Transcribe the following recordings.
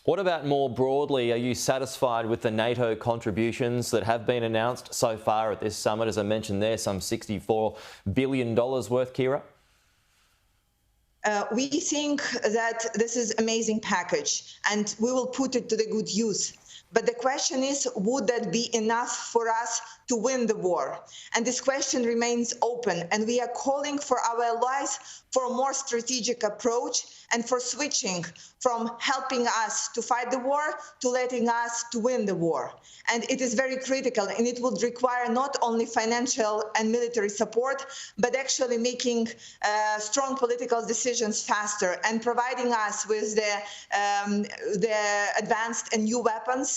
What about more broadly? Are you satisfied with the NATO contributions that have been announced so far at this summit? As I mentioned there, some $64 billion worth, Kira? We think that this is an amazing package and we will put it to the good use. But the question is, would that be enough for us to win the war? And this question remains open, and we are calling for our allies for a more strategic approach and for switching from helping us to fight the war to letting us to win the war. And it is very critical, and it would require not only financial and military support, but actually making strong political decisions faster and providing us with the advanced and new weapons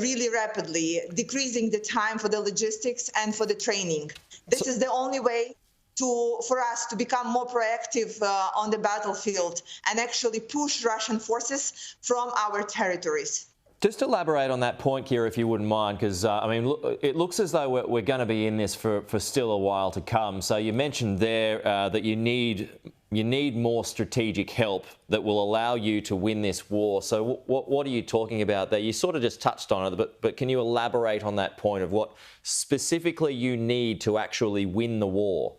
really rapidly, decreasing the time for the logistics and for the training. This is the only way for us to become more proactive on the battlefield and actually push Russian forces from our territories. Just elaborate on that point, Kira, if you wouldn't mind, because, I mean, it looks as though we're going to be in this for still a while to come. So you mentioned there that you need more strategic help that will allow you to win this war. So what are you talking about there? You sort of just touched on it, but can you elaborate on that point of what specifically you need to actually win the war?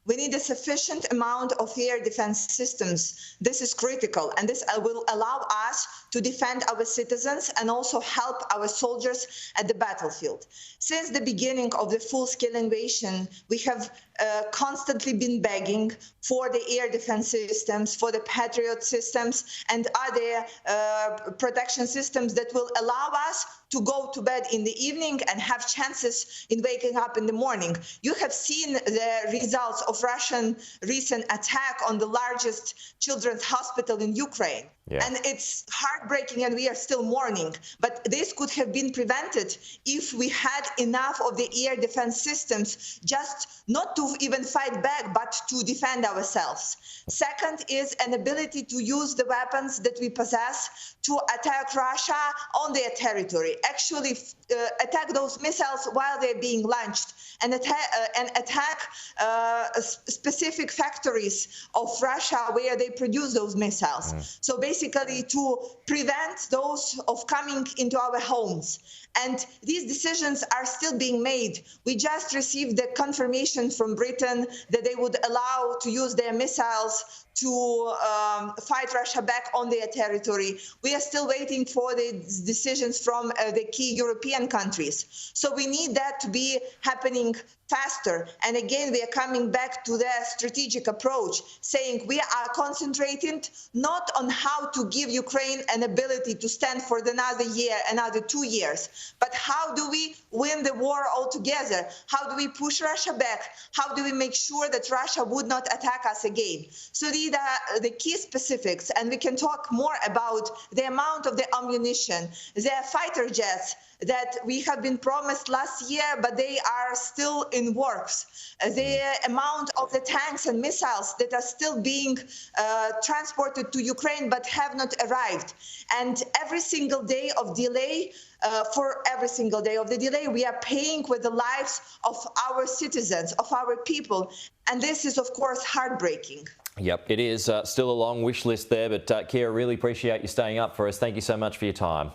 We need a sufficient amount of air defense systems. This is critical, and this will allow us to defend our citizens and also help our soldiers at the battlefield. Since the beginning of the full-scale invasion, we have constantly been begging for the air defense systems, for the Patriot systems, and other protection systems that will allow us to go to bed in the evening and have chances in waking up in the morning. You have seen the results of Russian recent attack on the largest children's hospital in Ukraine. Yeah. And it's heartbreaking, and we are still mourning. But this could have been prevented if we had enough of the air defense systems, just not to even fight back, but to defend ourselves. Second is an ability to use the weapons that we possess to attack Russia on their territory, actually attack those missiles while they're being launched, and attack specific factories of Russia where they produce those missiles. So basically to prevent those of coming into our homes. And these decisions are still being made. We just received the confirmation from Britain that they would allow to use their missiles to fight Russia back on their territory. We are still waiting for the decisions from the key European countries. So we need that to be happening faster. And again, we are coming back to the strategic approach, saying we are concentrating not on how to give Ukraine an ability to stand for another year, another 2 years, but how do we win the war altogether? How do we push Russia back? How do we make sure that Russia would not attack us again? So these are the key specifics, and we can talk more about the amount of the ammunition, the fighter jets that we have been promised last year, but they are still in works. The amount of the tanks and missiles that are still being transported to Ukraine but have not arrived. And every single day of delay, for every single day of the delay, we are paying with the lives of our citizens, of our people. And this is, of course, heartbreaking. Yep, it is still a long wish list there, but Kira, really appreciate you staying up for us. Thank you so much for your time.